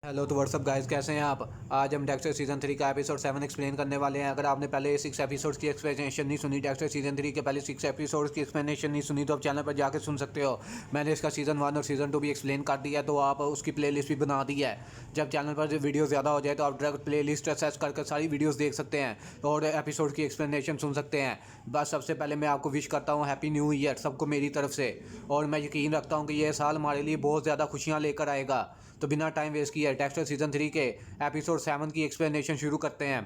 Hello तो WhatsApp guys, कैसे हैं आप। आज हम डेक्स्टर सीज़न 3 का एपिसोड 7 एक्सप्लेन करने वाले हैं। अगर आपने पहले 6 एपिसोड्स की एक्सप्लेनेशन नहीं सुनी, डेक्स्टर सीज़न 3 के पहले 6 एपिसोड्स की एक्सप्लेनेशन नहीं सुनी, तो आप चैनल पर जाकर सुन सकते हो। मैंने इसका सीज़न 1 और सीज़न 2 भी एक्सप्लेन कर दिया है, तो आप उसकी प्लेलिस्ट भी बना दी है। जब चैनल पर वीडियो ज़्यादा हो जाए तो आप डायरेक्ट प्लेलिस्ट एक्सेस करके सारी वीडियोज़ देख सकते हैं और एपिसोड की एक्सप्लेनेशन सुन सकते हैं। बस सबसे पहले मैं आपको विश करता हूँ हैप्पी न्यू ईयर सबको मेरी तरफ से। और मैं यकीन रखता हूँ कि यह साल हमारे लिए बहुत ज़्यादा खुशियाँ लेकर आएगा। तो बिना टाइम वेस्ट किए डेक्स्टर सीज़न 3 के एपिसोड 7 की एक्सप्लेनेशन शुरू करते हैं।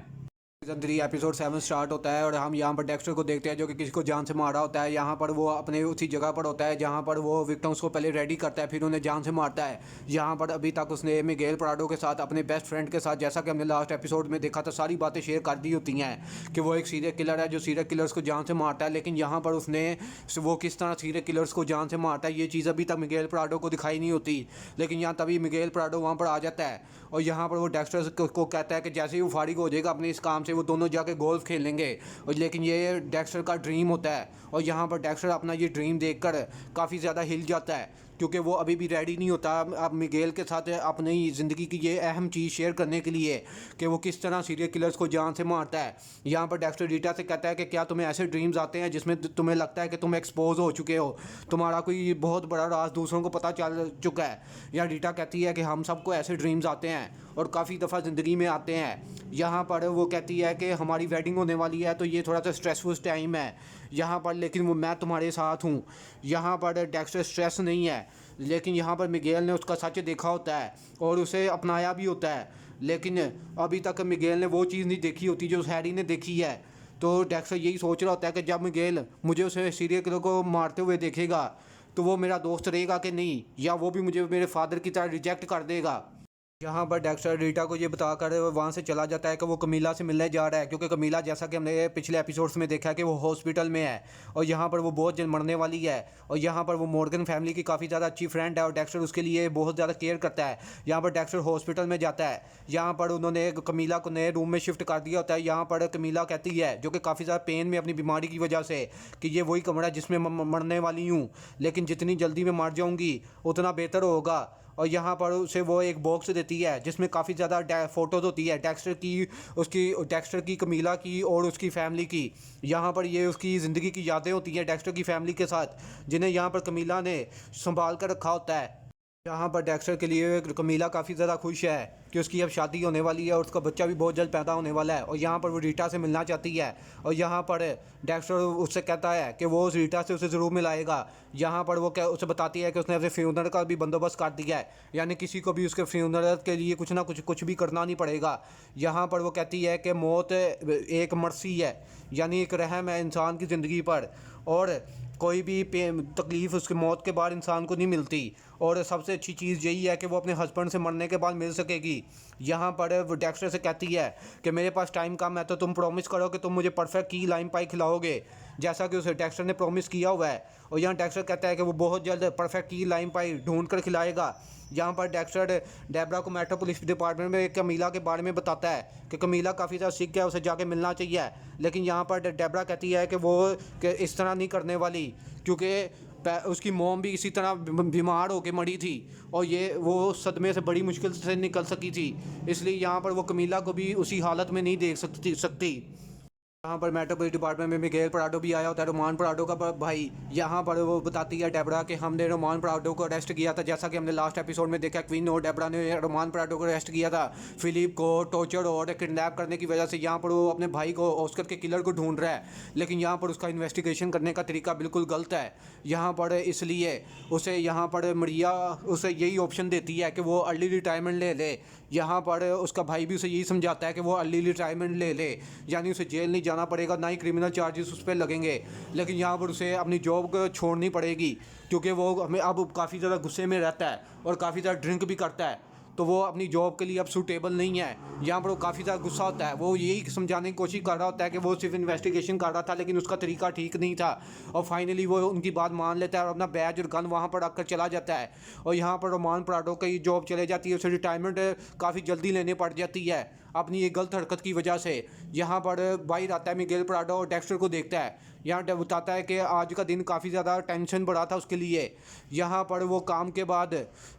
सीजन 3 एपिसोड 7 स्टार्ट होता है और हम यहाँ पर डेक्स्टर को देखते हैं जो कि किसी को जान से मारा होता है। यहाँ पर वो अपने उसी जगह पर होता है जहाँ पर वो विक्टिम्स को पहले रेडी करता है, फिर उन्हें जान से मारता है। यहाँ पर अभी तक उसने मिगेल प्राडो के साथ, अपने बेस्ट फ्रेंड के साथ, जैसा कि हमने लास्ट एपिसोड में देखा था, सारी बातें शेयर कर दी होती हैं कि वो एक सीरियल किलर है जो सीरियल किलर्स को जान से मारता है। लेकिन यहाँ पर उसने वो किस तरह सीरियल किलर्स को जान से मारता है ये चीज़ अभी तक मिगेल प्राडो को दिखाई नहीं होती। लेकिन यहाँ तभी मिगेल प्राडो वहाँ पर आ जाता है और यहाँ पर वो डेक्स्टर को कहता है कि जैसे ही वो फारिग हो जाएगा अपने इस काम से वो दोनों जाके गोल्फ खेलेंगे। और लेकिन ये डेक्स्टर का ड्रीम होता है और यहाँ पर डेक्स्टर अपना ये ड्रीम देखकर काफ़ी ज़्यादा हिल जाता है क्योंकि वो अभी भी रेडी नहीं होता अब मिगेल के साथ अपनी ज़िंदगी की ये अहम चीज़ शेयर करने के लिए कि वो किस तरह सीरियल किलर्स को जान से मारता है। यहाँ पर डेक्स्टर रीटा से कहता है कि क्या तुम्हें ऐसे ड्रीम्स आते हैं जिसमें तुम्हें लगता है कि तुम एक्सपोज हो चुके हो, तुम्हारा कोई बहुत बड़ा राज दूसरों को पता चल चुका है। या रीटा कहती है कि हम सबको ऐसे ड्रीम्स आते हैं और काफ़ी दफ़ा ज़िंदगी में आते हैं। यहाँ पर वो कहती है कि हमारी वेडिंग होने वाली है तो ये थोड़ा सा स्ट्रेसफुल टाइम है यहाँ पर, लेकिन वो मैं तुम्हारे साथ हूँ। यहाँ पर डेक्स्टर स्ट्रेस नहीं है, लेकिन यहाँ पर मिगेल ने उसका सच देखा होता है और उसे अपनाया भी होता है। लेकिन अभी तक मिगेल ने वो चीज़ नहीं देखी होती जो हैरी ने देखी है। तो डेक्स्टर यही सोच रहा होता है कि जब मिगेल मुझे उसे सीरियल किलर को मारते हुए देखेगा तो वो मेरा दोस्त रहेगा कि नहीं, या वो भी मुझे मेरे फादर की तरह रिजेक्ट कर देगा। यहाँ पर डेक्स्टर रीटा को ये बताकर वहाँ से चला जाता है कि वो कमीला से मिलने जा रहा है, क्योंकि कमीला, जैसा कि हमने पिछले एपिसोड्स में देखा है कि वो हॉस्पिटल में है और यहाँ पर वो बहुत जल्द मरने वाली है। और यहाँ पर वो मॉर्गन फैमिली की काफ़ी ज़्यादा अच्छी फ्रेंड है और डेक्स्टर उसके लिए बहुत ज़्यादा केयर करता है। यहाँ पर डेक्स्टर हॉस्पिटल में जाता है, यहाँ पर उन्होंने कमीला को नए रूम में शिफ्ट कर दिया होता है। यहाँ पर कमीला कहती है, जो कि काफ़ी ज़्यादा पेन में अपनी बीमारी की वजह से, कि ये वही कमरा है जिसमें मरने वाली हूँ, लेकिन जितनी जल्दी मैं मर जाऊँगी उतना बेहतर होगा। और यहाँ पर उसे वो एक बॉक्स देती है जिसमें काफ़ी ज़्यादा फ़ोटोज़ होती है डेक्स्टर की, उसकी डेक्स्टर की, कमीला की और उसकी फ़ैमिली की। यहाँ पर ये उसकी ज़िंदगी की यादें होती हैं डेक्स्टर की फ़ैमिली के साथ, जिन्हें यहाँ पर कमीला ने संभाल कर रखा होता है। यहाँ पर डेक्स्टर के लिए कमीला काफ़ी ज़्यादा खुश है कि उसकी अब शादी होने वाली है और उसका बच्चा भी बहुत जल्द पैदा होने वाला है। और यहाँ पर वो रीटा से मिलना चाहती है और यहाँ पर डेक्स्टर उससे कहता है कि वो उस रीटा से उसे ज़रूर मिलाएगा। यहाँ पर वो उसे बताती है कि उसने अपने फ्यूनर का भी बंदोबस्त कर दिया है, यानी किसी को भी उसके फ्यूनर के लिए कुछ ना कुछ भी करना नहीं पड़ेगा। यहाँ पर वो कहती है कि मौत एक मर्सी है, यानी एक रहम है इंसान की ज़िंदगी पर, और कोई भी तकलीफ़ उसकी मौत के बाद इंसान को नहीं मिलती। और सबसे अच्छी चीज़ यही है कि वो अपने हस्बैंड से मरने के बाद मिल सकेगी। यहाँ पर वो डेक्स्टर से कहती है कि मेरे पास टाइम कम है तो तुम प्रॉमिस करो कि तुम मुझे परफेक्ट की लाइम पाई खिलाओगे, जैसा कि उसे डेक्स्टर ने प्रॉमिस किया हुआ है। और यहाँ डेक्स्टर कहता है कि वो बहुत जल्द परफेक्ट की लाइम पाई ढूंढ कर खिलाएगा। यहाँ पर डेक्स्टर डेबरा को मेट्रो पुलिस डिपार्टमेंट में कमीला के बारे में बताता है कि कमीला काफ़ी ज़्यादा सीख गया, उसे जाके मिलना चाहिए। लेकिन यहाँ पर डेबरा कहती है कि वो इस तरह नहीं करने वाली, क्योंकि उसकी मोम भी इसी तरह बीमार होकर मरी थी और ये वो सदमे से बड़ी मुश्किल से निकल सकी थी। इसलिए यहाँ पर वो कमीला को भी उसी हालत में नहीं देख सकती। यहाँ पर मेट्रो पुलिस डिपार्टमेंट में मिगेल प्राडो भी आया होता है, रोमान प्राडो का भाई। यहाँ पर वो बताती है डेबरा कि हमने रोमान प्राडो को अरेस्ट किया था, जैसा कि हमने लास्ट एपिसोड में देखा। क्वीन और डेबरा ने रोमान प्राडो को अरेस्ट किया था फिलिप को टॉर्चर और किडनैप करने की वजह से। यहाँ पर वो अपने भाई को, ऑस्कर के किलर को ढूंढ रहा है, लेकिन यहाँ पर उसका इन्वेस्टिगेशन करने का तरीका बिल्कुल गलत है। यहाँ पर इसलिए उसे, यहाँ पर मरिया उसे यही ऑप्शन देती है कि वो अर्ली रिटायरमेंट ले ले। यहाँ पर उसका भाई भी उसे यही समझाता है कि वो अर्ली रिटायरमेंट ले ले, यानी उसे जेल नहीं जाना पड़ेगा, ना ही क्रिमिनल चार्जेस उस पर लगेंगे। लेकिन यहाँ पर उसे अपनी जॉब छोड़नी पड़ेगी क्योंकि वो हमें अब काफ़ी ज़्यादा गुस्से में रहता है और काफ़ी ज़्यादा ड्रिंक भी करता है, तो वो अपनी जॉब के लिए अब सूटेबल नहीं है। यहाँ पर वो काफ़ी ज़्यादा गुस्सा होता है, वो यही समझाने की कोशिश कर रहा होता है कि वो सिर्फ इन्वेस्टिगेशन कर रहा था, लेकिन उसका तरीका ठीक नहीं था। और फाइनली वो उनकी बात मान लेता है और अपना बैज और गन वहाँ पर रखकर चला जाता है। और यहाँ पर रोमान प्राडो की जॉब चले जाती है, उसे रिटायरमेंट काफ़ी जल्दी लेने पड़ जाती है। अपनी एक गलत हरकत की वजह से। यहाँ पर बाहर आता है मिगेल प्राडो और डेक्स्टर को देखता है। यहाँ बताता है कि आज का दिन काफ़ी ज़्यादा टेंशन बढ़ा था उसके लिए। यहाँ पर वो काम के बाद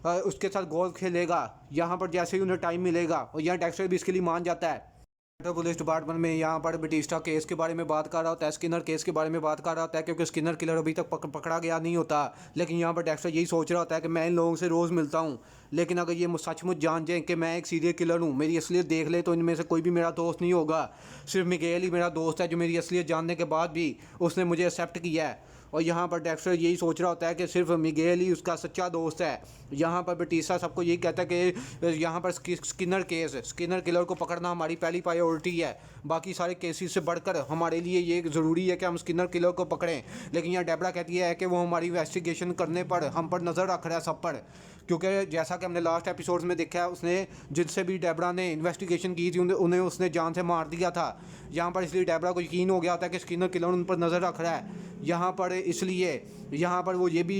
उसके साथ गोल्फ खेलेगा यहाँ पर जैसे ही उन्हें टाइम मिलेगा, और यहाँ डेक्स्टर भी इसके लिए मान जाता है। पुलिस डिपार्टमेंट में यहाँ पर बटिस्टा केस के बारे में बात कर रहा होता है, स्किनर केस के बारे में बात कर रहा होता है, क्योंकि स्किनर किलर अभी तक पकड़ा गया नहीं होता। लेकिन यहाँ पर डेक्स्टर यही सोच रहा होता है कि मैं इन लोगों से रोज़ मिलता हूँ, लेकिन अगर ये सचमुच जान जाए कि मैं एक सीरियल किलर हूँ, मेरी असलियत देख ले, तो इनमें से कोई भी मेरा दोस्त नहीं होगा। सिर्फ मिगेल ही मेरा दोस्त है जो मेरी असलियत जानने के बाद भी उसने मुझे एक्सेप्ट किया है। और यहाँ पर डेक्स्टर यही सोच रहा होता है कि सिर्फ मिगेल ही उसका सच्चा दोस्त है। यहाँ पर बटिस्टा सबको यही कहता है कि यहाँ पर स्किनर किलर को पकड़ना हमारी पहली प्रायोरिटी है। बाकी सारे केसेस से बढ़कर हमारे लिए ये ज़रूरी है कि हम स्किनर किलर को पकड़ें। लेकिन यहाँ डेबरा कहती है कि वो हमारी इन्वेस्टिगेशन करने पर हम पर नज़र रख रहा है सब पर, क्योंकि जैसा कि हमने लास्ट एपिसोड्स में देखा है, उसने जिनसे भी डेबरा ने इन्वेस्टिगेशन की थी उन्हें उसने जान से मार दिया था। यहाँ पर इसलिए डेबरा को यकीन हो गया होता है कि स्किनर किलर उन पर नज़र रख रहा है। यहाँ पर इसलिए यहाँ पर वो ये भी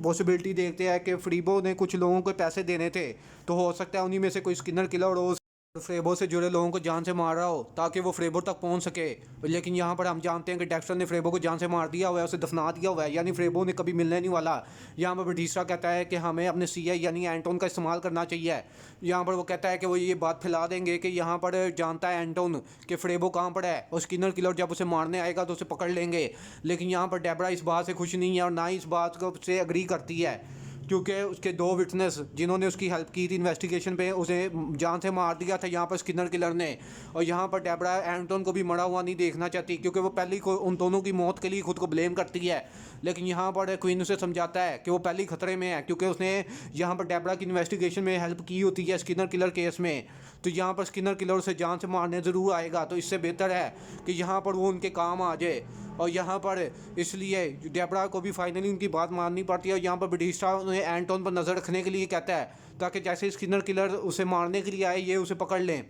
पॉसिबिलिटी देखते हैं कि फ्रीबो ने कुछ लोगों को पैसे देने थे, तो हो सकता है उन्हीं में से कोई स्किनर किलर हो, फ्रेबो से जुड़े लोगों को जान से मार रहा हो ताकि वो फ्रेबो तक पहुंच सके। लेकिन यहाँ पर हम जानते हैं कि डेक्स्टर ने फ्रेबो को जान से मार दिया हुआ है, उसे दफना दिया हुआ है, यानी फ्रेबो ने कभी मिलने नहीं वाला। यहाँ पर बटिस्टा कहता है कि हमें अपने सीआई यानी एंटोन का इस्तेमाल करना चाहिए। यहाँ पर वो कहता है कि वो ये बात फैला देंगे कि यहाँ पर जानता है एंटोन कि फ्रेबो कहाँ पर है, और स्किनर किलर जब उसे मारने आएगा तो उसे पकड़ लेंगे। लेकिन यहाँ पर डेबरा इस बात से खुश नहीं है और ना ही इस बात को से एग्री करती है, क्योंकि उसके दो विटनेस जिन्होंने उसकी हेल्प की थी इन्वेस्टिगेशन पे, उसे जान से मार दिया था यहाँ पर स्किनर किलर ने। और यहाँ पर डेबरा एंटोन को भी मरा हुआ नहीं देखना चाहती, क्योंकि वो पहले को उन दोनों की मौत के लिए खुद को ब्लेम करती है। लेकिन यहाँ पर क्वीन उसे समझाता है कि वो पहले ही खतरे में है, क्योंकि उसने यहाँ पर डेबरा की इन्वेस्टिगेशन में हेल्प की होती है स्किनर किलर केस में। तो यहाँ पर स्किनर किलर उसे जान से मारने ज़रूर आएगा, तो इससे बेहतर है कि यहाँ पर वो उनके काम आ जाए। और यहाँ पर इसलिए डेबरा को भी फाइनली उनकी बात माननी पड़ती है। और यहाँ पर बटिस्टा उन्हें एंटोन पर नज़र रखने के लिए कहता है, ताकि जैसे स्किनर किलर उसे मारने के लिए आए ये उसे पकड़ लें।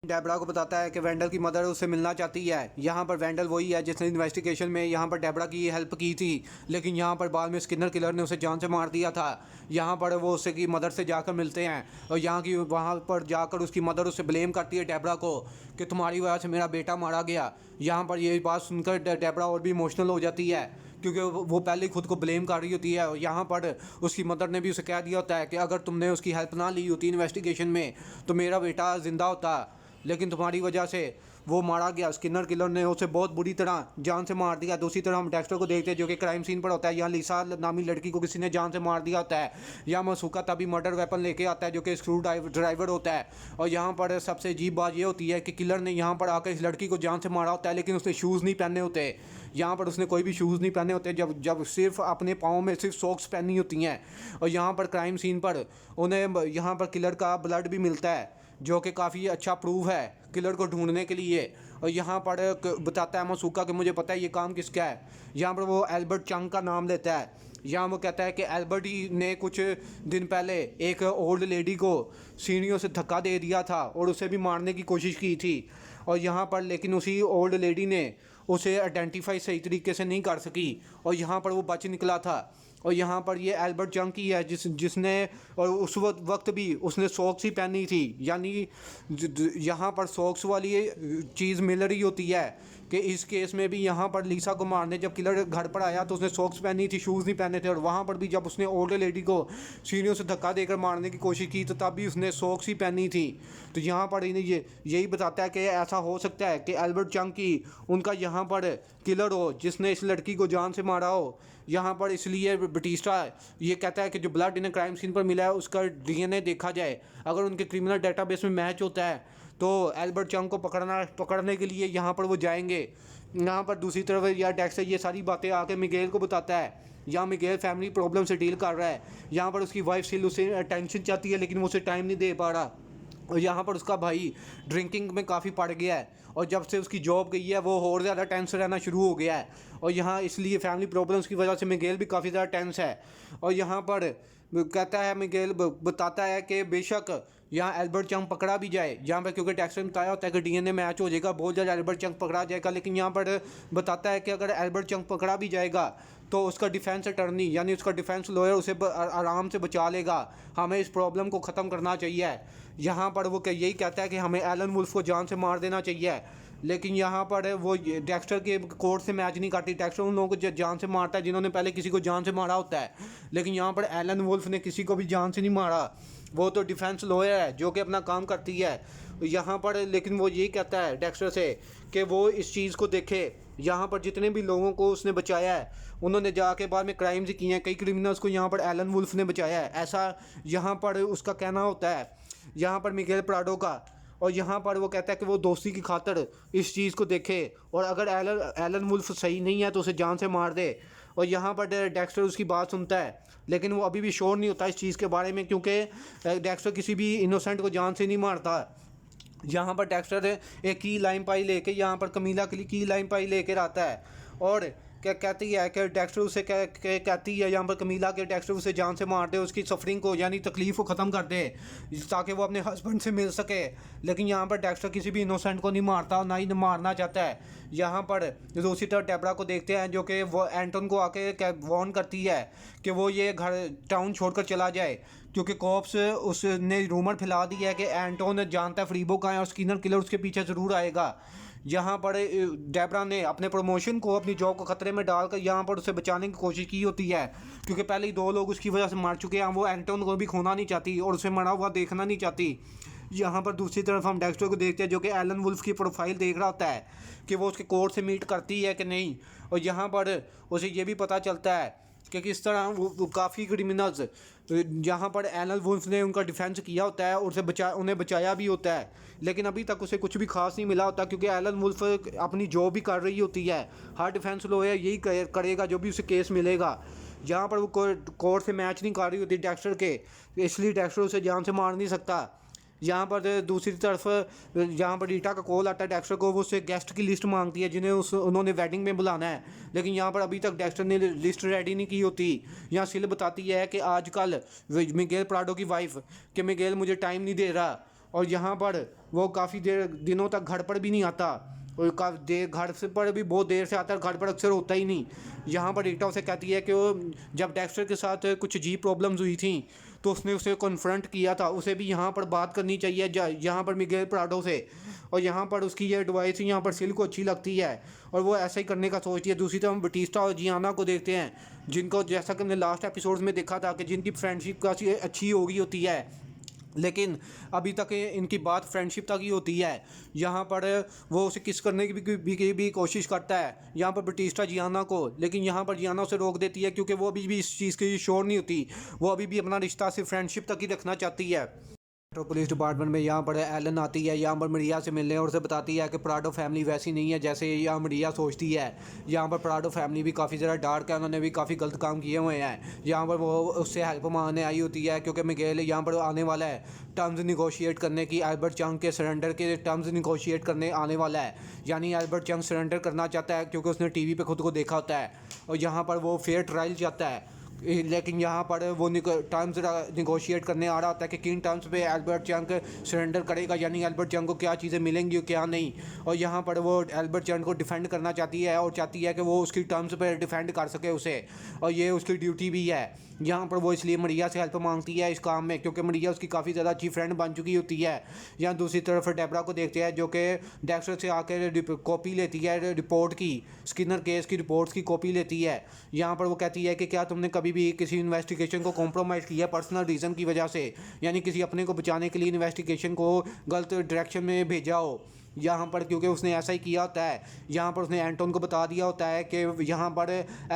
डेबरा को बताता है कि वेंडल की मदर उससे मिलना चाहती है। यहाँ पर वेंडल वही है जिसने इन्वेस्टिगेशन में यहाँ पर डेबरा की हेल्प की थी, लेकिन यहाँ पर बाद में स्किनर किलर ने उसे जान से मार दिया था। यहाँ पर वो उससे की मदर से जाकर मिलते हैं, और यहाँ की वहाँ पर जाकर उसकी मदर उससे ब्लेम करती है डेबरा को कि तुम्हारी वजह से मेरा बेटा मारा गया। यहाँ पर ये बात सुनकर डेबरा और भी इमोशनल हो जाती है, क्योंकि वो पहले खुद को ब्लेम कर रही होती है। और यहाँ पर उसकी मदर ने भी उसे कह दिया होता है कि अगर तुमने उसकी हेल्प ना ली होती इन्वेस्टिगेशन में तो मेरा बेटा ज़िंदा होता, लेकिन तुम्हारी वजह से वो मारा गया। स्किनर किलर ने उसे बहुत बुरी तरह जान से मार दिया। दूसरी तरह हम डेक्स्टर को देखते हैं जो कि क्राइम सीन पर होता है। यहाँ लिसा नामी लड़की को किसी ने जान से मार दिया होता है। यहाँ मसूका तभी मर्डर वेपन लेके आता है जो कि स्क्रू ड्राइवर होता है। और यहाँ पर सबसे अजीब बात ये होती है कि किलर ने यहाँ पर आकर इस लड़की को जान से मारा होता है, लेकिन उसने शूज़ नहीं पहने होते। यहाँ पर उसने कोई भी शूज़ नहीं पहने होते, जब सिर्फ अपने पाँव में सिर्फ सॉक्स पहनी होती हैं। और यहाँ पर क्राइम सीन पर उन्हें यहाँ पर किलर का ब्लड भी मिलता है, जो कि काफ़ी अच्छा प्रूफ है किलर को ढूंढने के लिए। और यहाँ पर बताता है मसूका कि मुझे पता है ये काम किसका है। यहाँ पर वो एल्बर्ट चंग का नाम लेता है। यहाँ वो कहता है कि एल्बर्ट ही ने कुछ दिन पहले एक ओल्ड लेडी को सीढ़ियों से धक्का दे दिया था और उसे भी मारने की कोशिश की थी। और यहाँ पर लेकिन उसी ओल्ड लेडी ने उसे आइडेंटिफाई सही तरीके से नहीं कर सकी, और यहाँ पर वो बच निकला था। और यहाँ पर ये एल्बर्ट चंग की है जिसने और उस वक्त भी उसने सॉक्स ही पहनी थी, यानी यहाँ पर सॉक्स वाली चीज़ मिल रही होती है कि इस केस में भी यहाँ पर लिसा को मारने जब किलर घर पर आया तो उसने सॉक्स पहनी थी, शूज़ नहीं पहने थे। और वहाँ पर भी जब उसने ओल्ड लेडी को सीढ़ियों से धक्का देकर मारने की कोशिश की तो तब भी उसने सॉक्स ही पहनी थी। तो यहाँ पर इन्हें यही बताता है कि ऐसा हो सकता है कि एल्बर्ट चंग की उनका यहाँ पर किलर हो जिसने इस लड़की को जान से मारा हो। यहाँ पर इसलिए बटिस्टा ये कहता है कि जो ब्लड इन्हें क्राइम सीन पर मिला है उसका डीएनए देखा जाए। अगर उनके क्रिमिनल डेटाबेस में मैच होता है तो एल्बर्ट चंग को पकड़ने के लिए यहाँ पर वो जाएंगे। यहाँ पर दूसरी तरफ या डेक्स्टर ये सारी बातें आके मिगेल को बताता है। यहाँ मिगेल फैमिली प्रॉब्लम से डील कर रहा है। यहाँ पर उसकी वाइफ स्टिल उसे अटेंशन चाहती है, लेकिन वो उसे टाइम नहीं दे पा रहा। और यहाँ पर उसका भाई ड्रिंकिंग में काफ़ी पड़ गया है, और जब से उसकी जॉब गई है वो और ज़्यादा टेंस रहना शुरू हो गया है। और यहाँ इसलिए फैमिली प्रॉब्लम्स की वजह से मिगेल भी काफ़ी ज़्यादा टेंस है। और यहाँ पर कहता है मिगेल बताता है कि बेशक यहाँ एल्बर्ट चंग पकड़ा भी जाए, यहाँ पर क्योंकि डेक्स्टर ने बताया होता है कि डीएनए मैच हो जाएगा, बहुत जल्द एल्बर्ट चंग पकड़ा जाएगा, लेकिन यहाँ पर बताता है कि अगर एल्बर्ट चंग पकड़ा भी जाएगा तो उसका डिफेंस अटर्नी यानी उसका डिफेंस लॉयर उसे आराम से बचा लेगा। हमें इस प्रॉब्लम को ख़त्म करना चाहिए। यहाँ पर वो यही कहता है कि हमें एलन वुल्फ को जान से मार देना चाहिए, लेकिन यहाँ पर वो डेक्स्टर के कोर्ट से मैच नहीं करती। डेक्स्टर उन लोगों को जान से मारता है जिन्होंने पहले किसी को जान से मारा होता है, लेकिन यहाँ पर एलन वुल्फ ने किसी को भी जान से नहीं मारा। वो तो डिफेंस लॉयर है जो कि अपना काम करती है यहाँ पर, लेकिन वो यही कहता है डेक्स्टर से कि वो इस चीज़ को देखे। यहाँ पर जितने भी लोगों को उसने बचाया है उन्होंने जाके बाद में क्राइम्स किए हैं, कई क्रिमिनल्स को यहाँ पर एलन वुल्फ ने बचाया है, ऐसा यहाँ पर उसका कहना होता है यहाँ पर मिगेल प्राडो का। और यहाँ पर वो कहता है कि वो दोस्ती की खातर इस चीज़ को देखे, और अगर एलन वुल्फ सही नहीं है तो उसे जान से मार दे। और यहाँ पर डेक्स्टर उसकी बात सुनता है, लेकिन वो अभी भी श्योर नहीं होता इस चीज़ के बारे में, क्योंकि डेक्स्टर किसी भी इनोसेंट को जान से नहीं मारता। यहाँ पर डेक्स्टर एक की लाइन पाई लेके यहाँ पर कमीला के लिए की लाइन पाई लेकर आता है, और क्या कहती है कि डेक्स्टर उसे कहती है यहाँ पर कमीला के डेक्स्टर उसे जान से मार दे, उसकी सफरिंग को यानी तकलीफ़ को ख़त्म कर दे ताकि वो अपने हस्बैंड से मिल सके। लेकिन यहाँ पर डेक्स्टर किसी भी इनोसेंट को नहीं मारता और ना ही मारना चाहता है। यहाँ पर दूसरी तरफ डेबरा को देखते हैं जो कि वो एंटोन को आके वार्न करती है कि वो ये घर टाउन छोड़कर चला जाए, क्योंकि कॉप्स उसने रूमर फैला दिया है कि एंटोन जानता है फ्रीबो का है और स्किनर किलर उसके पीछे ज़रूर आएगा। यहाँ पर डेबरा ने अपने प्रमोशन को, अपनी जॉब को ख़तरे में डालकर यहाँ पर उसे बचाने की कोशिश की होती है, क्योंकि पहले ही 2 लोग उसकी वजह से मार चुके हैं। वो एंटोन को भी खोना नहीं चाहती और उसे मरा हुआ देखना नहीं चाहती। यहाँ पर दूसरी तरफ हम डेक्स्टर को देखते हैं जो कि एलन वुल्फ की प्रोफाइल देख रहा होता है कि वो उसके कोर्ट से मीट करती है कि नहीं, और यहाँ पर उसे ये भी पता चलता है कि किस तरह वो काफ़ी क्रिमिनल्स यहाँ पर एलन वुल्फ ने उनका डिफेंस किया होता है और उन्हें बचाया भी होता है, लेकिन अभी तक उसे कुछ भी खास नहीं मिला होता, क्योंकि एलन वुल्फ अपनी जॉब भी कर रही होती है। हर डिफेंस लॉयर यही करेगा जो भी उसे केस मिलेगा। यहाँ पर वो कोर्ट से मैच नहीं कर रही होती डेक्स्टर के, इसलिए डेक्स्टर उसे जान से मार नहीं सकता। यहाँ पर दूसरी तरफ यहाँ पर रीटा का कॉल आता है डेक्स्टर को, वो उससे गेस्ट की लिस्ट मांगती है जिन्हें उन्होंने वेडिंग में बुलाना है, लेकिन यहाँ पर अभी तक डेक्स्टर ने लिस्ट रेडी नहीं की होती। यहाँ सिल बताती है कि आजकल मिगेल प्राडो की वाइफ कि मिगेल मुझे टाइम नहीं दे रहा, और यहाँ पर वो काफ़ी दिनों तक घर पर भी नहीं आता, और घर से पर भी बहुत देर से आता है, घर पर अक्सर होता ही नहीं। यहाँ पर रीटा उसे कहती है कि वो जब डेक्स्टर के साथ कुछ अजीब प्रॉब्लम्स हुई थी तो उसने उसे कन्फ्रंट किया था, उसे भी यहाँ पर बात करनी चाहिए यहाँ पर मिगेल प्राडो से। और यहाँ पर उसकी ये एडवाइस यहाँ पर सिल को अच्छी लगती है और वो ऐसा ही करने का सोचती है। दूसरी तरफ हम बटिस्टा और जियाना को देखते हैं, जिनको जैसा कि हमने लास्ट एपिसोड में देखा था कि जिनकी फ्रेंडशिप काफ़ी अच्छी हो गई होती है, लेकिन अभी तक इनकी बात फ्रेंडशिप तक ही होती है। यहाँ पर वो उसे किस करने की भी कोशिश करता है यहाँ पर बटिस्टा जियाना को, लेकिन यहाँ पर जियाना उसे रोक देती है क्योंकि वो अभी भी इस चीज़ की श्योर नहीं होती, वो अभी भी अपना रिश्ता सिर्फ फ्रेंडशिप तक ही रखना चाहती है। पुलिस डिपार्टमेंट में यहाँ पर एलन आती है यहाँ पर मरिया से मिलने और उसे बताती है कि प्राडो फैमिली वैसी नहीं है जैसे यहाँ मरिया सोचती है। यहाँ पर प्राडो फैमिली भी काफ़ी ज़्यादा डार्क है, उन्होंने भी काफ़ी गलत काम किए हुए हैं। यहाँ पर वो उससे हेल्प मांगने आई होती है क्योंकि मिगेल यहाँ पर आने वाला है टर्म्स निगोशिएट करने की, एल्बर्ट चंग के सरेंडर के टर्म्स निगोशिएट करने आने वाला है। यानी एल्बर्ट चंग सरेंडर करना चाहता है क्योंकि उसने टीवी पे खुद को देखा होता है, और यहाँ पर वो फेयर ट्रायल चाहता है, लेकिन यहाँ पर वो टर्म्स निगोशिएट करने आ रहा होता है कि किन टर्म्स पे एल्बर्ट चंग सरेंडर करेगा, यानी एल्बर्ट चंग को क्या चीज़ें मिलेंगी और क्या नहीं। और यहाँ पर वो एल्बर्ट चंग को डिफेंड करना चाहती है और चाहती है कि वो उसकी टर्म्स पे डिफेंड कर सके उसे, और ये उसकी ड्यूटी भी है। यहाँ पर वो इसलिए मरिया से हेल्प मांगती है इस काम में क्योंकि मरिया उसकी काफ़ी ज़्यादा अच्छी फ्रेंड बन चुकी होती है। यहाँ दूसरी तरफ डेबरा को देखते हैं जो कि डेक्स्टर से आकर कॉपी लेती है रिपोर्ट की, स्किनर केस की रिपोर्ट्स की कॉपी लेती है। यहाँ पर वो कहती है कि क्या तुमने कभी भी किसी इन्वेस्टिगेशन को कॉम्प्रोमाइज़ किया पर्सनल रीज़न की वजह से, यानी किसी अपने को बचाने के लिए इन्वेस्टिगेशन को गलत डायरेक्शन में भेजा हो। यहाँ पर क्योंकि उसने ऐसा ही किया होता है, यहाँ पर उसने एंटोन को बता दिया होता है कि यहाँ पर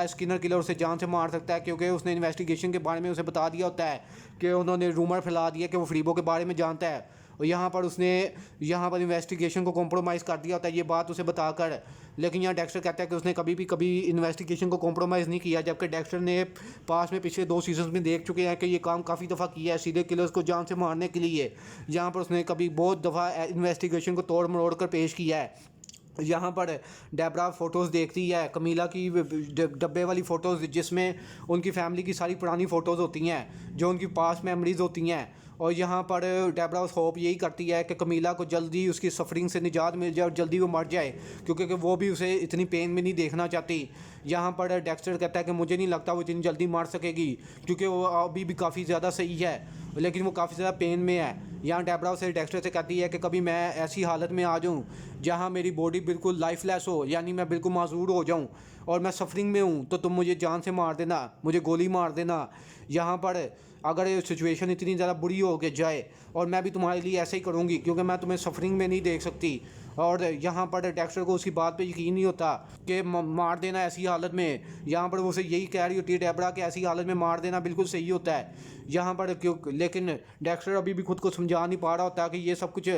स्किनर किलर उसे जान से मार सकता है, क्योंकि उसने इन्वेस्टिगेशन के बारे में उसे बता दिया होता है कि उन्होंने रूमर फैला दिया कि वो फ्रीबो के बारे में जानता है, और यहाँ पर उसने यहाँ पर इन्वेस्टिगेशन को कॉम्प्रोमाइज़ कर दिया होता है ये बात उसे बताकर। लेकिन यहाँ डेक्स्टर कहता है कि उसने कभी इन्वेस्टिगेशन को कॉम्प्रोमाइज़ नहीं किया, जबकि डेक्स्टर ने पास में पिछले 2 सीजन में देख चुके हैं कि ये काम काफ़ी दफ़ा किया है सीरियल किलर्स को जान से मारने के लिए। यहाँ पर उसने कभी बहुत दफ़ा इन्वेस्टिगेशन को तोड़ मरोड़ कर पेश किया है। यहाँ पर डेबरा फ़ोटोज़ देखती है कमीला की डब्बे वाली फ़ोटोज़ जिसमें उनकी फैमिली की सारी पुरानी फ़ोटोज़ होती हैं जो उनकी पास्ट मेमोरीज़ होती हैं, और यहाँ पर डेबरा होप यही करती है कि कमीला को जल्दी उसकी सफरिंग से निजात मिल जाए और जल्दी वो मर जाए, क्योंकि वो भी उसे इतनी पेन में नहीं देखना चाहती। यहाँ पर डेक्स्टर कहता है कि मुझे नहीं लगता वो इतनी जल्दी मर सकेगी, क्योंकि वो अभी भी काफ़ी ज़्यादा सही है, लेकिन वो काफ़ी ज़्यादा पेन में है। यहाँ डेबरा से डेक्स्टर से कहती है कि कभी मैं ऐसी हालत में आ जाऊँ जहाँ मेरी बॉडी बिल्कुल लाइफलेस हो, यानी मैं बिल्कुल माजूर हो जाऊँ और मैं सफरिंग में हूँ, तो तुम मुझे जान से मार देना, मुझे गोली मार देना। यहाँ पर अगर सिचुएशन इतनी ज़्यादा बुरी हो के जाए और मैं भी तुम्हारे लिए ऐसे ही करूँगी, क्योंकि मैं तुम्हें सफरिंग में नहीं देख सकती। और यहाँ पर डेक्स्टर को उसकी बात पे यकीन नहीं होता कि मार देना ऐसी हालत में। यहाँ पर वो उसे यही कह रही होती है डेबरा कि ऐसी हालत में मार देना बिल्कुल सही होता है। यहाँ पर क्यों, लेकिन डेक्स्टर अभी भी खुद को समझा नहीं पा रहा होता कि ये सब कुछ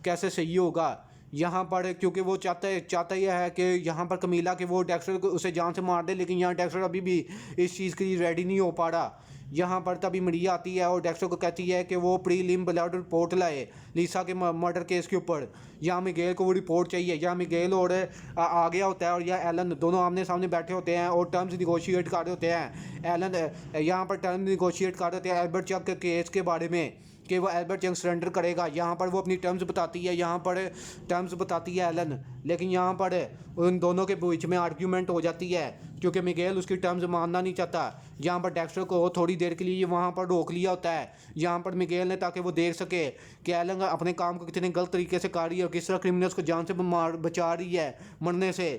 कैसे सही होगा। यहाँ पर क्योंकि वो चाहता यह है कि यहाँ पर कमीला कि वो डेक्स्टर को उसे जान से मार दे, लेकिन यहाँ डेक्स्टर अभी भी इस चीज़ के लिए रेडी नहीं हो पा रहा। यहाँ पर तभी मरिया आती है और डेक्स्टर को कहती है कि वो प्रीलिम ब्लड रिपोर्ट लाए लीसा के मर्डर केस के ऊपर। यहाँ मिगेल को वो रिपोर्ट चाहिए। यहाँ मिगेल और आ गया होता है और यह एलन दोनों आमने सामने बैठे होते हैं और टर्म्स निगोशिएट कर रहे होते हैं। एलन यहाँ पर टर्म्स निगोशिएट कर रहे होते हैं एल्बर्ट चक के केस के बारे में कि वो एल्बर्ट चंग सरेंडर करेगा। यहाँ पर वो अपनी टर्म्स बताती है, यहाँ पर टर्म्स बताती है एलन, लेकिन यहाँ पर उन दोनों के बीच में आर्ग्यूमेंट हो जाती है क्योंकि मिगेल उसकी टर्म्स मानना नहीं चाहता। यहाँ पर डेक्स्टर को थोड़ी देर के लिए वहाँ पर रोक लिया होता है यहाँ पर मिगेल ने, ताकि वो देख सके कि एलन अपने काम को कितने गलत तरीके से कर रही है और किस तरह क्रिमिनल्स को जान से बचा रही है मरने से।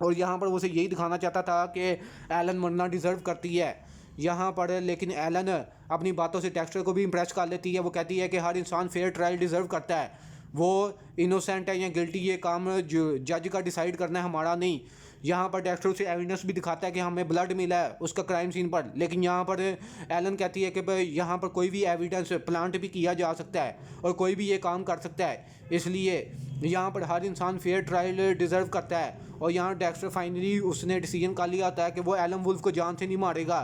और यहाँ पर वो उसे यही दिखाना चाहता था कि एलन मरना डिज़र्व करती है यहाँ पर। लेकिन एलन अपनी बातों से डेक्स्टर को भी इम्प्रेस कर लेती है। वो कहती है कि हर इंसान फेयर ट्रायल डिज़र्व करता है, वो इनोसेंट है या गिल्टी ये काम जज का डिसाइड करना है, हमारा नहीं। यहाँ पर डेक्स्टर उसे एविडेंस भी दिखाता है कि हमें ब्लड मिला है उसका क्राइम सीन पर, लेकिन यहाँ पर एलन कहती है कि भाई यहाँ पर कोई भी एविडेंस प्लांट भी किया जा सकता है और कोई भी ये काम कर सकता है, इसलिए यहाँ पर हर इंसान फेयर ट्रायल डिज़र्व करता है। और यहाँ डेक्स्टर फाइनली उसने डिसीजन कर लिया होता है कि वो एलन वुल्फ को जान से नहीं मारेगा,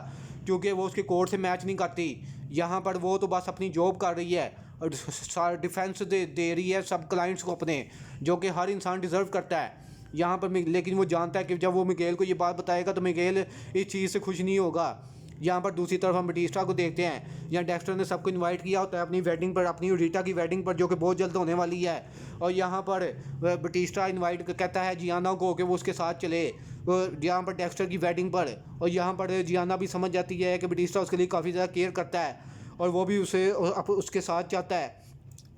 क्योंकि वो उसके कोर्ट से मैच नहीं करती। यहाँ पर वो तो बस अपनी जॉब कर रही है और डिफेंस दे रही है सब क्लाइंट्स को अपने, जो कि हर इंसान डिज़र्व करता है यहाँ पर। लेकिन वो जानता है कि जब वो मिगेल को ये बात बताएगा तो मिगेल इस चीज़ से खुश नहीं होगा। यहाँ पर दूसरी तरफ हम बटिस्टा को देखते हैं। यहाँ डेक्स्टर ने सबको इनवाइट किया होता है अपनी वेडिंग पर, अपनी रीटा की वेडिंग पर, जो कि बहुत जल्द होने वाली है। और यहाँ पर बटिस्टा इनवाइट कहता है जियाना को कि वो उसके साथ चले यहाँ पर डेक्स्टर की वेडिंग पर। और यहाँ पर जियाना भी समझ जाती है कि बटिस्टा उसके लिए काफ़ी ज़्यादा केयर करता है और वो भी उसे उसके साथ चाहता है।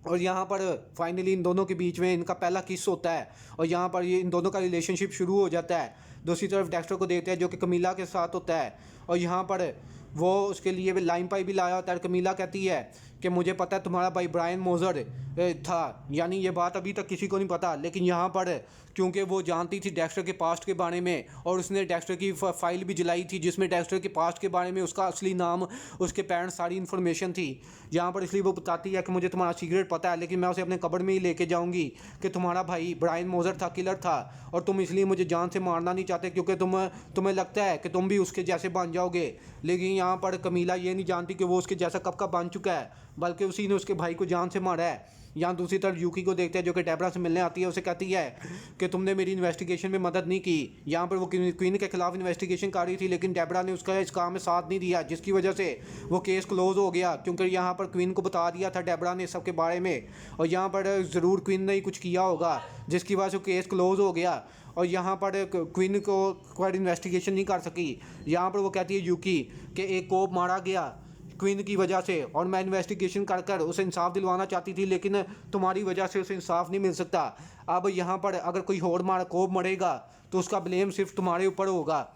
और यहाँ पर फाइनली इन दोनों के बीच में इनका पहला किस होता है और यहाँ पर ये इन दोनों का रिलेशनशिप शुरू हो जाता है। दूसरी तरफ डेक्स्टर को देखते हैं जो कि कमीला के साथ होता है और यहाँ पर वो उसके लिए लाइन पाई भी लाया होता है। कमीला कहती है कि मुझे पता है तुम्हारा भाई ब्रायन मोजर था, यानी ये बात अभी तक किसी को नहीं पता, लेकिन यहाँ पर क्योंकि वो जानती थी डेक्स्टर के पास्ट के बारे में और उसने डेक्स्टर की फाइल भी जलाई थी जिसमें डेक्स्टर के पास्ट के बारे में उसका असली नाम, उसके पेरेंट्स, सारी इन्फॉर्मेशन थी यहाँ पर। इसलिए वो बताती है कि मुझे तुम्हारा सीक्रेट पता है, लेकिन मैं उसे अपने कब्र में ही लेके जाऊँगी कि तुम्हारा भाई ब्रायन मोजर था, किलर था, और तुम इसलिए मुझे जान से मारना नहीं चाहते क्योंकि तुम्हें लगता है कि तुम भी उसके जैसे बन जाओगे। लेकिन यहाँ पर कमीला ये नहीं जानती कि वो उसके जैसा कब का बन चुका है, बल्कि उसी ने उसके भाई को जान से मारा है। यहाँ दूसरी तरफ यूकी को देखते हैं जो कि डेबरा से मिलने आती है। उसे कहती है कि तुमने मेरी इन्वेस्टिगेशन में मदद नहीं की। यहाँ पर वो क्वीन के खिलाफ इन्वेस्टिगेशन कर रही थी, लेकिन डेबरा ने उसका इस काम में साथ नहीं दिया, जिसकी वजह से वो केस क्लोज हो गया, क्योंकि यहाँ पर क्वीन को बता दिया था डेबरा ने सबके बारे में। और यहाँ पर ज़रूर क्वीन ने ही कुछ किया होगा जिसकी वजह से केस क्लोज हो गया और यहाँ पर क्वीन को कोई इन्वेस्टिगेशन नहीं कर सकी। यहाँ पर वो कहती है यूकी कि एक कोप मारा गया क्वीन की वजह से और मैं इन्वेस्टिगेशन कर कर उसे इंसाफ दिलवाना चाहती थी, लेकिन तुम्हारी वजह से उसे इंसाफ नहीं मिल सकता। अब यहाँ पर अगर कोई और कोप मरेगा तो उसका ब्लेम सिर्फ तुम्हारे ऊपर होगा।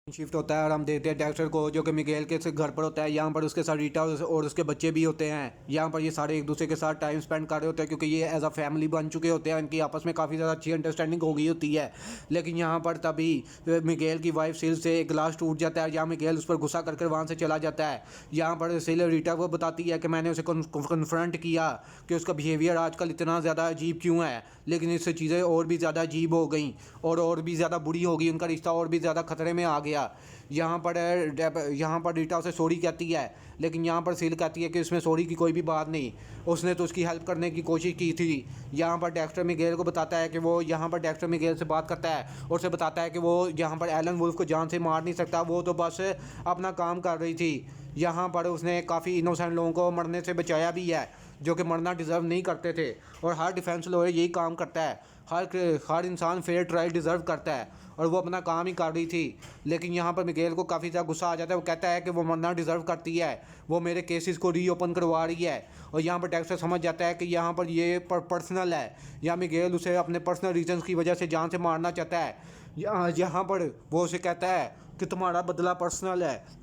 शिफ्ट होता है और हम देखते हैं डेक्स्टर को जो कि मिगेल के घर पर होता है। यहाँ पर उसके साथ रीटा और उसके बच्चे भी होते हैं। यहाँ पर ये सारे एक दूसरे के साथ टाइम स्पेंड कर रहे होते हैं क्योंकि ये एज अ फैमिली बन चुके होते हैं। इनकी आपस में काफ़ी ज़्यादा अच्छी अंडरस्टैंडिंग हो गई होती है। लेकिन यहाँ पर तभी मिगेल की वाइफ सिल से एक गिलास टूट जाता है। यहाँ मिगेल उस पर गुस्सा कर वहाँ से चला जाता है। यहाँ पर सिल रीटा को बताती है कि मैंने उसे कन्फ्रंट किया कि उसका बिहेवियर आजकल इतना ज़्यादा अजीब क्यों है, लेकिन इससे चीज़ें और भी ज़्यादा अजीब हो गई और भी ज़्यादा बुरी हो गई, उनका रिश्ता और भी ज़्यादा खतरे में आ गया। यहाँ पर रीटा उसे सॉरी कहती है, लेकिन यहाँ पर सील कहती है कि इसमें सॉरी की कोई भी बात नहीं, उसने तो उसकी हेल्प करने की कोशिश की थी। यहाँ पर डेक्स्टर मिगेल को बताता है कि वो यहाँ पर डेक्स्टर मिगेल से बात करता है और उसे बताता है कि वो यहाँ पर एलन वुल्फ को जान से मार नहीं सकता, वो तो बस अपना काम कर रही थी। यहाँ पर उसने काफ़ी इनोसेंट लोगों को मरने से बचाया भी है जो कि मरना डिज़र्व नहीं करते थे, और हर डिफेंस लॉयर यही काम करता है। हर इंसान फेयर ट्रायल डिज़र्व करता है और वो अपना काम ही कर रही थी। लेकिन यहाँ पर मिगेल को काफ़ी ज़्यादा गुस्सा आ जाता है, वो कहता है कि वो मरना डिज़र्व करती है, वो मेरे केसेस को रीओपन करवा रही है। और यहाँ पर डेक्स्टर समझ जाता है कि यहाँ पर ये पर्सनल है, या मिगेल उसे अपने पर्सनल रीजंस की वजह से जान से मारना चाहता है। यहाँ पर वो उसे कहता है कि तुम्हारा बदला पर्सनल है।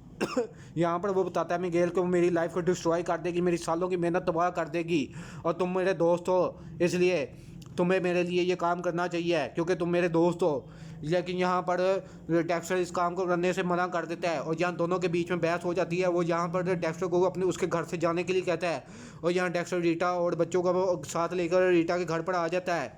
यहाँ पर वो बताता है मिगेल को मेरी लाइफ को डिस्ट्रॉय कर देगी, मेरी सालों की मेहनत तबाह कर देगी, और तुम मेरे दोस्त हो इसलिए तुम्हें मेरे लिए ये काम करना चाहिए क्योंकि तुम मेरे दोस्त हो। लेकिन यहाँ पर डेक्स्टर इस काम को करने से मना कर देता है और यहाँ दोनों के बीच में बहस हो जाती है। वो यहाँ पर डेक्स्टर को अपने उसके घर से जाने के लिए कहता है और यहाँ डेक्स्टर रीटा और बच्चों को वो साथ लेकर रीटा के घर पर आ जाता है।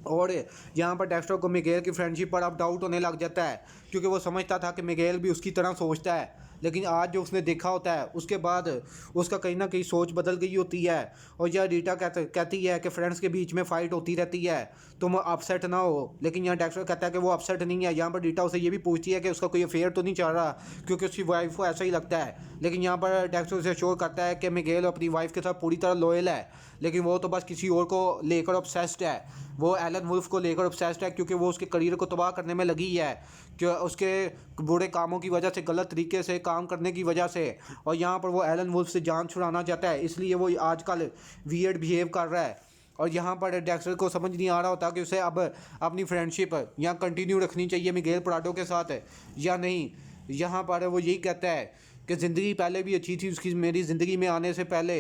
और यहाँ पर डेक्स्टर को मिगेल की फ्रेंडशिप पर अब डाउट होने लग जाता है क्योंकि वो समझता था कि मिगेल भी उसकी तरह सोचता है, लेकिन आज जो उसने देखा होता है उसके बाद उसका कहीं ना कहीं सोच बदल गई होती है। और यह रीटा कहती है कि फ्रेंड्स के बीच में फ़ाइट होती रहती है, तुम अपसेट ना हो। लेकिन यहाँ डेक्स्टर कहता है कि वो अपसेट नहीं है। यहाँ पर रीटा उसे ये भी पूछती है कि उसका कोई अफेयर तो नहीं चल रहा, क्योंकि उसकी वाइफ को ऐसा ही लगता है। लेकिन यहाँ पर डेक्स्टर उसे श्योर करता है कि मिगेल अपनी वाइफ के साथ पूरी तरह लॉयल है, लेकिन वो तो बस किसी और को लेकर ऑब्सेस्ड है। वो एलन वुल्फ को लेकर ऑब्सेस्ड है क्योंकि वो उसके करियर को तबाह करने में लगी है, कि उसके बुरे कामों की वजह से, गलत तरीके से काम करने की वजह से। और यहाँ पर वो एलन वुल्फ से जान छुड़ाना चाहता है, इसलिए वो आजकल वियर्ड बिहेव कर रहा है। और यहाँ पर डेक्स्टर को समझ नहीं आ रहा होता कि उसे अब अपनी फ्रेंडशिप यहाँ कंटिन्यू रखनी चाहिए मिगेल प्राडो के साथ या नहीं। यहाँ पर वो यही कहता है कि ज़िंदगी पहले भी अच्छी थी उसकी, मेरी ज़िंदगी में आने से पहले,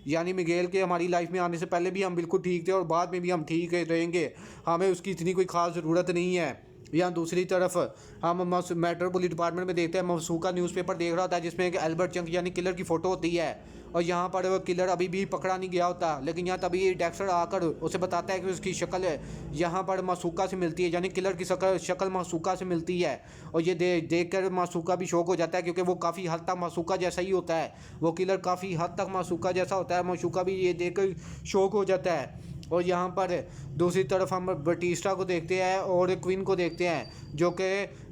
यानी मिगेल के हमारी लाइफ में आने से पहले भी हम बिल्कुल ठीक थे और बाद में भी हम ठीक रहेंगे, हमें उसकी इतनी कोई ख़ास ज़रूरत नहीं है। यहाँ दूसरी तरफ हम मेट्रोपोलिस डिपार्टमेंट में देखते हैं मसूका न्यूज़पेपर देख रहा होता है जिसमें एक एल्बर्ट चंक यानी किलर की फ़ोटो होती है, और यहाँ पर वो किलर अभी भी पकड़ा नहीं गया होता। लेकिन यहाँ तभी डेक्स्टर आकर उसे बताता है कि उसकी शक्ल यहाँ पर मासूका से मिलती है, यानी किलर की शक्ल मासूका से मिलती है। और ये देख कर मासूका भी शौक हो जाता है क्योंकि वो काफ़ी हद तक मासूका जैसा ही होता है, वो किलर काफ़ी हद तक मासूका जैसा होता है। मासूका भी ये देख कर शौक हो जाता है। और यहाँ पर दूसरी तरफ हम बटिस्टा को देखते हैं और क्वीन को देखते हैं जो कि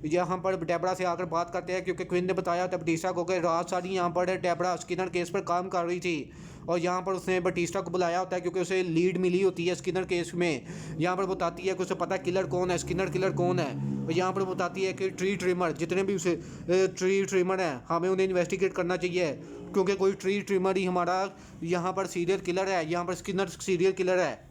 यहाँ पर डेबरा से आकर बात करते हैं, क्योंकि क्वीन ने बताया था बटिस्टा को कि रात सारी यहाँ पर डेबरा स्किनर केस पर काम कर रही थी। और यहाँ पर उसने बटिस्टा को बुलाया होता है क्योंकि उसे लीड मिली होती है स्किनर केस में। यहाँ पर बताती है कि उसे पता है किलर कौन है, स्किनर किलर कौन है। और यहाँ पर बताती है कि ट्री ट्रिमर, जितने भी उसे ट्री ट्रिमर हैं हमें उन्हें इन्वेस्टिगेट करना चाहिए, क्योंकि कोई ट्री ट्रिमर ही हमारा यहाँ पर सीरियल किलर है, यहाँ पर स्किनर सीरियल किलर है।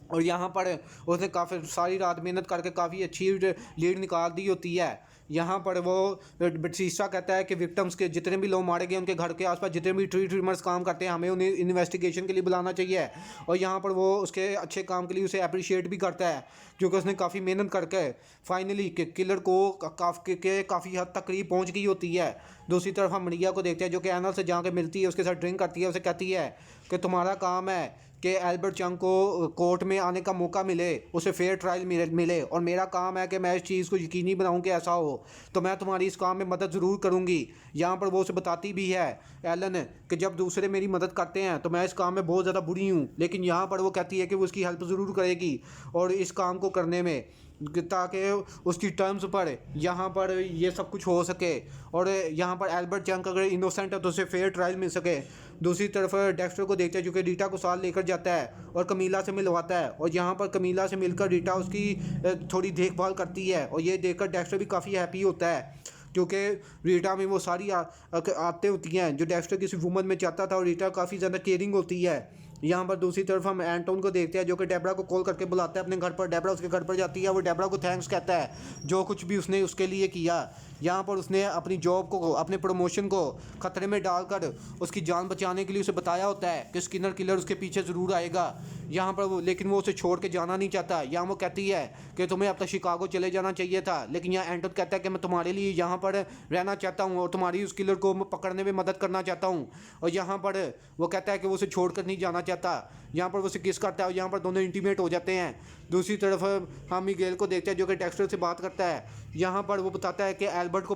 और यहाँ पर उसने काफ़ी सारी रात मेहनत करके काफ़ी अच्छी लीड निकाल दी होती है। यहाँ पर वो बटिस्टा कहता है कि विक्टिम्स के जितने भी लोग मारे गए उनके घर के आसपास जितने भी ट्री ट्रिमर्स काम करते हैं हमें उन्हें इन्वेस्टिगेशन के लिए बुलाना चाहिए। और यहाँ पर वो उसके अच्छे काम के लिए उसे अप्रिशिएट भी करता है क्योंकि उसने काफ़ी मेहनत करके फाइनली किलर को काफ़ी हद तक करीब पहुँच गई होती है। दूसरी तरफ हम मरिया को देखते हैं जो कि एनल से जाकर मिलती है, उसके साथ ड्रिंक करती है, उसे कहती है कि तुम्हारा काम है कि एल्बर्ट चंग को कोर्ट में आने का मौका मिले, उसे फेयर ट्रायल मिले, और मेरा काम है कि मैं इस चीज़ को यकीनी बनाऊं कि ऐसा हो, तो मैं तुम्हारी इस काम में मदद ज़रूर करूंगी। यहाँ पर वो उसे बताती भी है एलन कि जब दूसरे मेरी मदद करते हैं तो मैं इस काम में बहुत ज़्यादा बुरी हूँ, लेकिन यहाँ पर वो कहती है कि वो उसकी हेल्प ज़रूर करेगी और इस काम को करने में, ताकि उसकी टर्म्स पर यहाँ पर ये सब कुछ हो सके और यहाँ पर एल्बर्ट चंग अगर इनोसेंट है तो उसे फेयर ट्रायल मिल सके। दूसरी तरफ डेक्स्टर को देखते हैं जो कि रीटा को साथ लेकर जाता है और कमीला से मिलवाता है, और यहाँ पर कमीला से मिलकर रीटा उसकी थोड़ी देखभाल करती है। और ये देखकर डेक्स्टर भी काफ़ी हैप्पी होता है क्योंकि रीटा में वो सारी आदतें होती हैं जो डेक्स्टर किसी वुमन में चाहता था, और रीटा काफ़ी ज़्यादा केयरिंग होती है। यहाँ पर दूसरी तरफ हम एंटोन को देखते हैं जो कि डेबरा को कॉल करके बुलाता है अपने घर पर। डेबरा उसके घर पर जाती है, वो डेबरा को थैंक्स कहता है जो कुछ भी उसने उसके लिए किया। यहाँ पर उसने अपनी जॉब को, अपने प्रमोशन को खतरे में डालकर उसकी जान बचाने के लिए उसे बताया होता है कि स्किनर किलर उसके पीछे ज़रूर आएगा। यहाँ पर वो, लेकिन वो उसे छोड़ के जाना नहीं चाहता। यहाँ वो कहती है कि तुम्हें अब तक शिकागो चले जाना चाहिए था, लेकिन यहाँ एंटोन कहता है कि मैं तुम्हारे लिए यहाँ पर रहना चाहता हूँ और तुम्हारी उस किलर को पकड़ने में मदद करना चाहता हूँ। और यहाँ पर वो कहता है कि वो उसे छोड़ कर नहीं जाना चाहता। यहाँ पर वो उसे किस करता है और यहाँ पर दोनों इंटीमेट हो जाते हैं। दूसरी तरफ हम मिगेल को देखते हैं जो कि डेक्स्टर से बात करता है। यहाँ पर वो बताता है कि एल्बर्ट को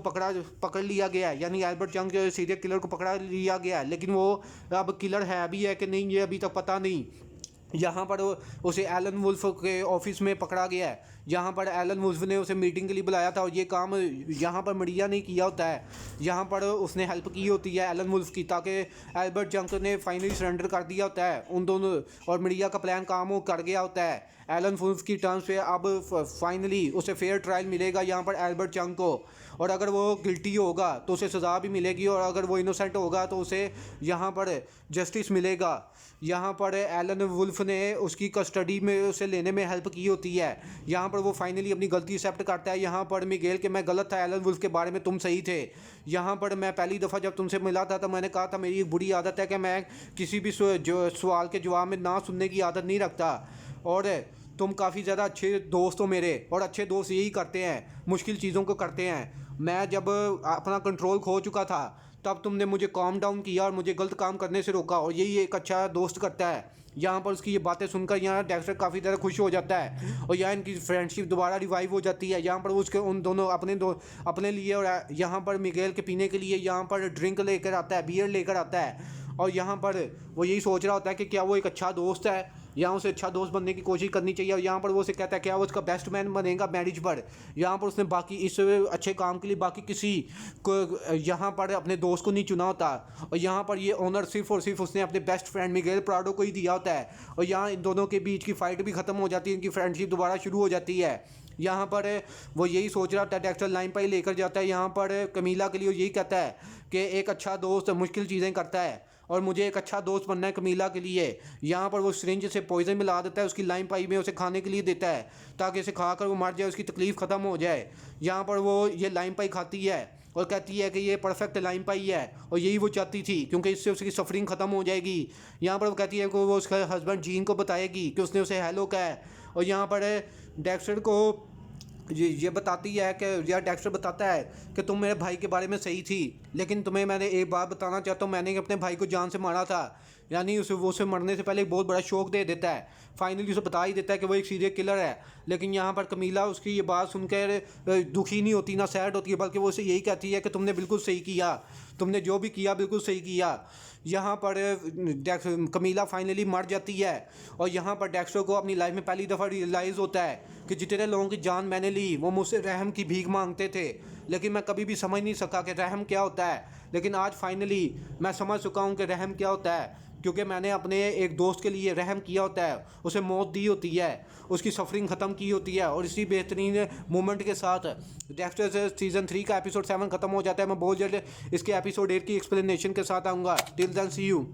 पकड़ लिया गया है, यानी एल्बर्ट यंग सीरियल किलर को पकड़ा लिया गया है, लेकिन वो अब किलर है भी है कि नहीं ये अभी तक पता नहीं। यहाँ पर उसे एलन वुल्फ के ऑफिस में पकड़ा गया है, यहाँ पर एलन वुल्फ ने उसे मीटिंग के लिए बुलाया था और ये काम यहाँ पर मीडिया ने किया होता है, यहाँ पर उसने हेल्प की होती है एलन वुल्फ की, ताकि एल्बर्ट जंक ने फाइनली सरेंडर कर दिया होता है उन दोनों, और मीडिया का प्लान काम कर गया होता है एलन वुल्फ की टर्म्स पे। अब फाइनली उसे फेयर ट्रायल मिलेगा यहाँ पर एल्बर्ट जंक को, और अगर वो गिल्टी होगा तो उसे सज़ा भी मिलेगी, और अगर वो इनोसेंट होगा तो उसे यहाँ पर जस्टिस मिलेगा। यहाँ पर एलन वुल्फ ने उसकी कस्टडी में उसे लेने में हेल्प की होती है, यहाँ पर वो फाइनली अपनी गलती एक्सेप्ट करता है यहाँ पर मिगेल कि मैं गलत था, एलन वुल्फ के बारे में तुम सही थे। यहाँ पर मैं पहली दफ़ा जब तुमसे मिला था तो मैंने कहा था मेरी एक बुरी आदत है कि मैं किसी भी सवाल के जवाब में ना सुनने की आदत नहीं रखता, और तुम काफ़ी ज़्यादा अच्छे दोस्त हो मेरे, और अच्छे दोस्त यही करते हैं, मुश्किल चीज़ों को करते हैं। मैं जब अपना कंट्रोल खो चुका था तब तुमने मुझे काम डाउन किया और मुझे गलत काम करने से रोका, और यही एक अच्छा दोस्त करता है। यहाँ पर उसकी ये बातें सुनकर यहाँ डेक्स्टर काफ़ी ज़्यादा खुश हो जाता है, और यहाँ इनकी फ्रेंडशिप दोबारा रिवाइव हो जाती है। यहाँ पर उसके उन दोनों अपने लिए और यहाँ पर मिगेल के पीने के लिए यहाँ पर ड्रिंक लेकर आता है, बियर लेकर आता है, और यहाँ पर वो यही सोच रहा होता है कि क्या वो एक अच्छा दोस्त है, यहाँ उसे अच्छा दोस्त बनने की कोशिश करनी चाहिए। और यहाँ पर वो उसे कहता है क्या वो उसका बेस्ट मैन बनेगा मैरिज पर। यहाँ पर उसने बाकी इस अच्छे काम के लिए बाकी किसी को यहाँ पर अपने दोस्त को नहीं चुना होता, और यहाँ पर ये ऑनर सिर्फ और सिर्फ उसने अपने बेस्ट फ्रेंड मिगेल प्राडो को ही दिया होता है। और यहाँ इन दोनों के बीच की फ़ाइट भी ख़त्म हो जाती है, इनकी फ्रेंडशिप दोबारा शुरू हो जाती है। यहाँ पर वो यही सोच रहा था, डेक्स्टर लाइन पर ही लेकर जाता है यहाँ पर कमीला के लिए, यही कहता है कि एक अच्छा दोस्त मुश्किल चीज़ें करता है और मुझे एक अच्छा दोस्त बनना है कमीला के लिए। यहाँ पर वो सिरिंज से पॉइजन मिला देता है उसकी लाइन पाई में, उसे खाने के लिए देता है ताकि इसे खाकर वो मर जाए, उसकी तकलीफ़ ख़त्म हो जाए। यहाँ पर वो ये लाइन पाई खाती है और कहती है कि ये परफेक्ट लाइन पाई है, और यही वो चाहती थी क्योंकि इससे उसकी सफरिंग ख़त्म हो जाएगी। यहाँ पर वो कहती है कि वो उसके हस्बैंड जीन को बताएगी कि उसने उसे हेलो कहा है, और यहाँ पर डेक्स्टर को ये बताती है कि यार डेक्स्टर बताता है कि तुम मेरे भाई के बारे में सही थी, लेकिन तुम्हें मैंने एक बात बताना चाहता हूँ, मैंने अपने भाई को जान से मारा था। यानी उसे मरने से पहले एक बहुत बड़ा शौक दे देता है, फाइनली उसे बता ही देता है कि वो एक सीरियल किलर है। लेकिन यहाँ पर कमीला उसकी ये बात सुनकर दुखी नहीं होती, ना सैड होती है, बल्कि वो उसे यही कहती है कि तुमने बिल्कुल सही किया, तुमने जो भी किया बिल्कुल सही किया। यहाँ पर कमीला फाइनली मर जाती है, और यहाँ पर डेक्स्टर को अपनी लाइफ में पहली दफ़ा रियलाइज़ होता है कि जितने लोगों की जान मैंने ली वो मुझसे रहम की भीख मांगते थे, लेकिन मैं कभी भी समझ नहीं सका कि रहम क्या होता है। लेकिन आज फाइनली मैं समझ चुका हूँ कि रहम क्या होता है, क्योंकि मैंने अपने एक दोस्त के लिए रहम किया होता है, उसे मौत दी होती है, उसकी सफरिंग ख़त्म की होती है। और इसी बेहतरीन मोमेंट के साथ डेक्स्टर से सीज़न 3 का एपिसोड 7 ख़त्म हो जाता है। मैं बहुत जल्द इसके एपिसोड 8 की एक्सप्लेनेशन के साथ आऊँगा। Till then see you.